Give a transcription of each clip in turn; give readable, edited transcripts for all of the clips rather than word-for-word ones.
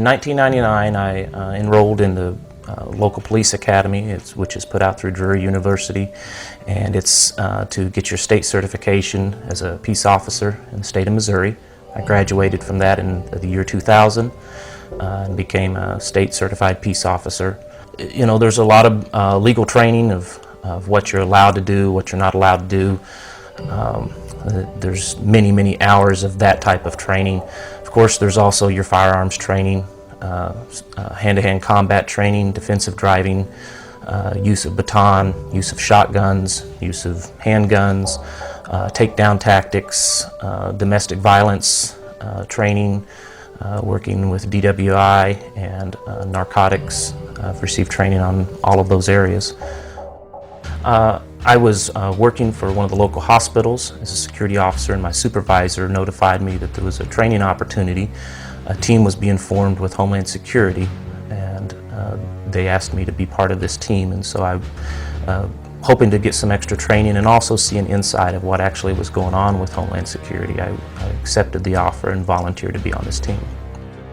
1999, I enrolled in the local police academy, which is put out through Drury University, and it's to get your state certification as a peace officer in the state of Missouri. I graduated from that in the year 2000 and became a state certified peace officer. You know, there's a lot of legal training of what you're allowed to do, what you're not allowed to do. There's many hours of that type of training. Of course, there's also your firearms training, hand-to-hand combat training, defensive driving, use of baton, use of shotguns, use of handguns, takedown tactics, domestic violence training, working with DWI and narcotics. I've received training on all of those areas. I was working for one of the local hospitals as a security officer, and my supervisor notified me that there was a training opportunity. A team was being formed with Homeland Security, and they asked me to be part of this team, and so I hoping to get some extra training and also see an insight of what actually was going on with Homeland Security. I accepted the offer and volunteered to be on this team.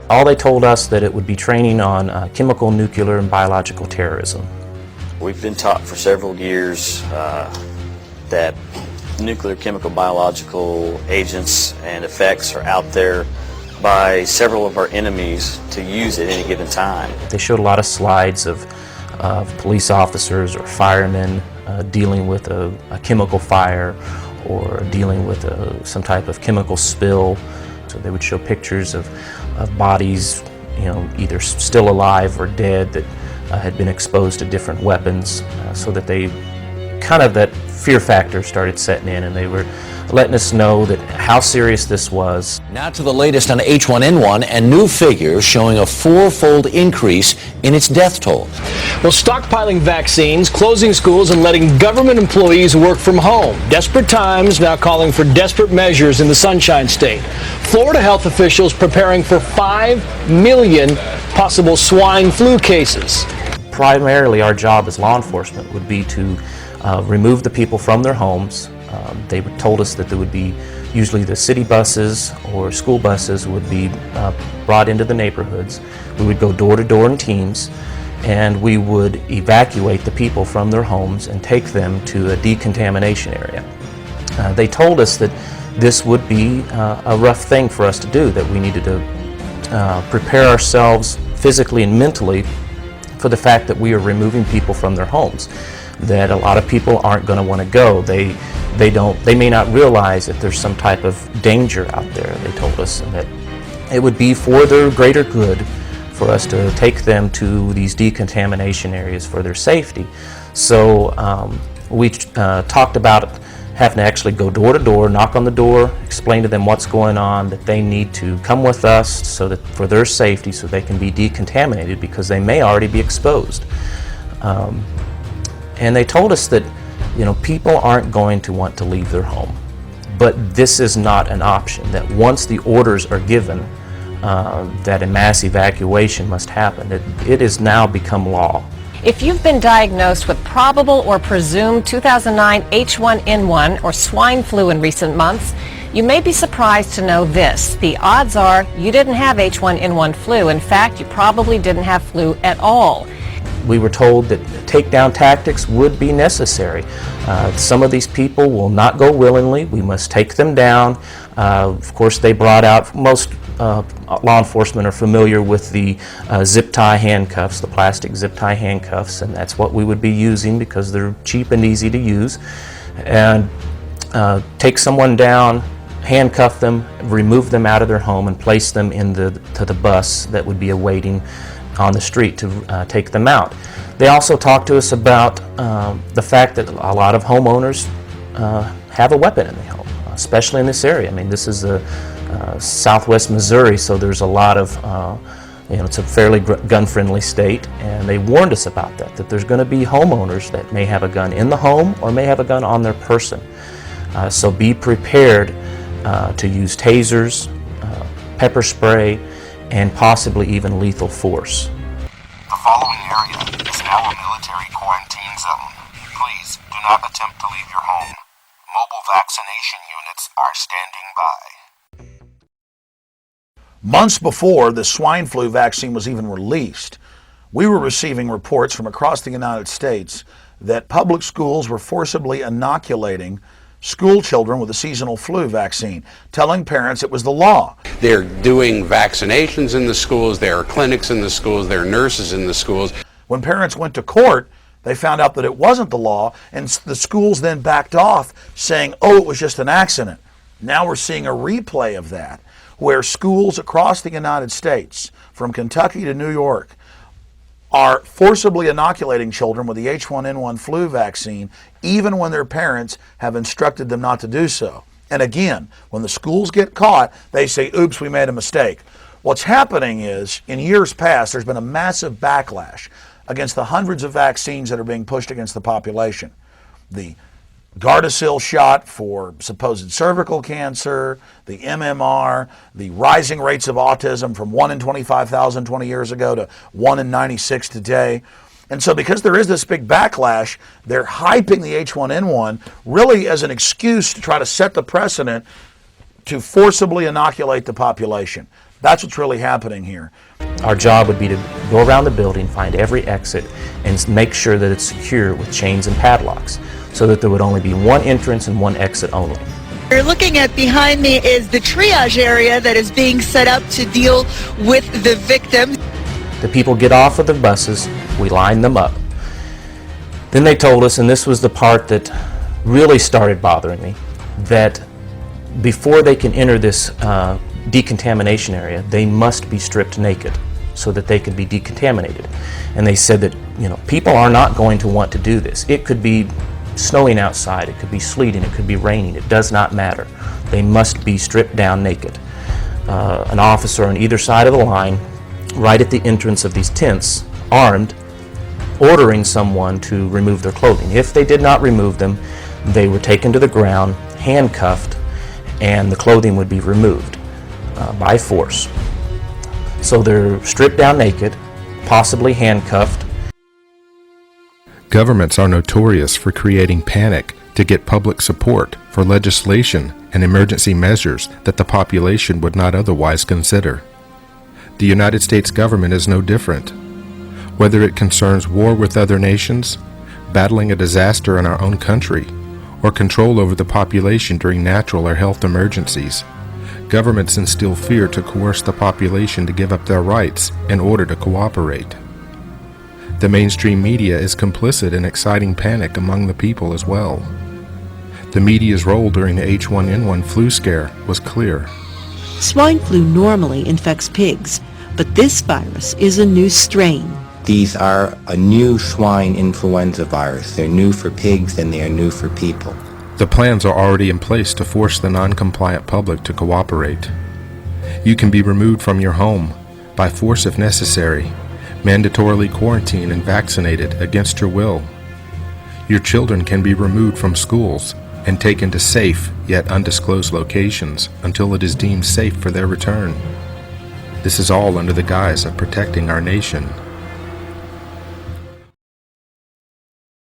All they told us that it would be training on chemical, nuclear, and biological terrorism. We've been taught for several years that nuclear, chemical, biological agents and effects are out there by several of our enemies to use at any given time. They showed a lot of slides of police officers or firemen dealing with a chemical fire or dealing with some type of chemical spill. So they would show pictures of bodies, you know, either still alive or dead that had been exposed to different weapons, so that that fear factor started setting in, and they were letting us know that how serious this was. Now to the latest on H1N1 and new figures showing a four-fold increase in its death toll. Well, stockpiling vaccines, closing schools, and letting government employees work from home. Desperate times now calling for desperate measures in the Sunshine State. Florida health officials preparing for 5 million possible swine flu cases. Primarily, our job as law enforcement would be to remove the people from their homes. They told us that there would be usually the city buses or school buses would be brought into the neighborhoods. We would go door to door in teams, and we would evacuate the people from their homes and take them to a decontamination area. They told us that this would be a rough thing for us to do, that we needed to prepare ourselves physically and mentally for the fact that we are removing people from their homes, that a lot of people aren't going to want to go. They may not realize that there's some type of danger out there, they told us, and that it would be for their greater good for us to take them to these decontamination areas for their safety. So we talked about having to actually go door to door, knock on the door, explain to them what's going on, that they need to come with us so that for their safety, so they can be decontaminated because they may already be exposed. And they told us that, you know, people aren't going to want to leave their home, but this is not an option, that once the orders are given that a mass evacuation must happen, it has now become law. If you've been diagnosed with probable or presumed 2009 H1N1 or swine flu in recent months, you may be surprised to know this. The odds are you didn't have H1N1 flu. In fact, you probably didn't have flu at all. We were told that takedown tactics would be necessary. Some of these people will not go willingly. We must take them down. Of course, they brought out, most law enforcement are familiar with the zip tie handcuffs, the plastic zip tie handcuffs, and that's what we would be using because they're cheap and easy to use. And take someone down, handcuff them, remove them out of their home, and place them to the bus that would be awaiting on the street to take them out. They also talked to us about the fact that a lot of homeowners have a weapon in the home, especially in this area. I mean, this is southwest Missouri, so there's a lot of, it's a fairly gun-friendly state, and they warned us about that there's going to be homeowners that may have a gun in the home or may have a gun on their person. So be prepared to use tasers, pepper spray, and possibly even lethal force. The following area is now a military quarantine zone. Please do not attempt to leave your home. Mobile vaccination units are standing by. Months before the swine flu vaccine was even released, we were receiving reports from across the United States that public schools were forcibly inoculating school children with the seasonal flu vaccine, telling parents it was the law. They're doing vaccinations in the schools, there are clinics in the schools, there are nurses in the schools. When parents went to court, they found out that it wasn't the law, and the schools then backed off saying, oh, it was just an accident. Now we're seeing a replay of that, where schools across the United States, from Kentucky to New York, are forcibly inoculating children with the H1N1 flu vaccine, even when their parents have instructed them not to do so. And again, when the schools get caught, they say, oops, we made a mistake. What's happening is, in years past, there's been a massive backlash against the hundreds of vaccines that are being pushed against the population. The Gardasil shot for supposed cervical cancer, the MMR, the rising rates of autism from 1 in 25,000 20 years ago to 1 in 96 today. And so because there is this big backlash, they're hyping the H1N1 really as an excuse to try to set the precedent to forcibly inoculate the population. That's what's really happening here. Our job would be to go around the building, find every exit, and make sure that it's secure with chains and padlocks, so that there would only be one entrance and one exit only. You're looking at behind me is the triage area that is being set up to deal with the victims. The people get off of the buses, we line them up. Then they told us, and this was the part that really started bothering me, that before they can enter this decontamination area, they must be stripped naked so that they could be decontaminated. And they said that, people are not going to want to do this. It could be snowing outside, it could be sleeting, it could be raining, it does not matter. They must be stripped down naked. An officer on either side of the line, right at the entrance of these tents, armed, ordering someone to remove their clothing. If they did not remove them, they were taken to the ground, handcuffed, and the clothing would be removed by force. So they're stripped down naked, possibly handcuffed. Governments are notorious for creating panic to get public support for legislation and emergency measures that the population would not otherwise consider. The United States government is no different. Whether it concerns war with other nations, battling a disaster in our own country, or control over the population during natural or health emergencies, governments instill fear to coerce the population to give up their rights in order to cooperate. The mainstream media is complicit in exciting panic among the people as well. The media's role during the H1N1 flu scare was clear. Swine flu normally infects pigs, but this virus is a new strain. These are a new swine influenza virus. They're new for pigs and they are new for people. The plans are already in place to force the non-compliant public to cooperate. You can be removed from your home, by force if necessary, mandatorily quarantined and vaccinated against your will. Your children can be removed from schools and taken to safe yet undisclosed locations until it is deemed safe for their return. This is all under the guise of protecting our nation.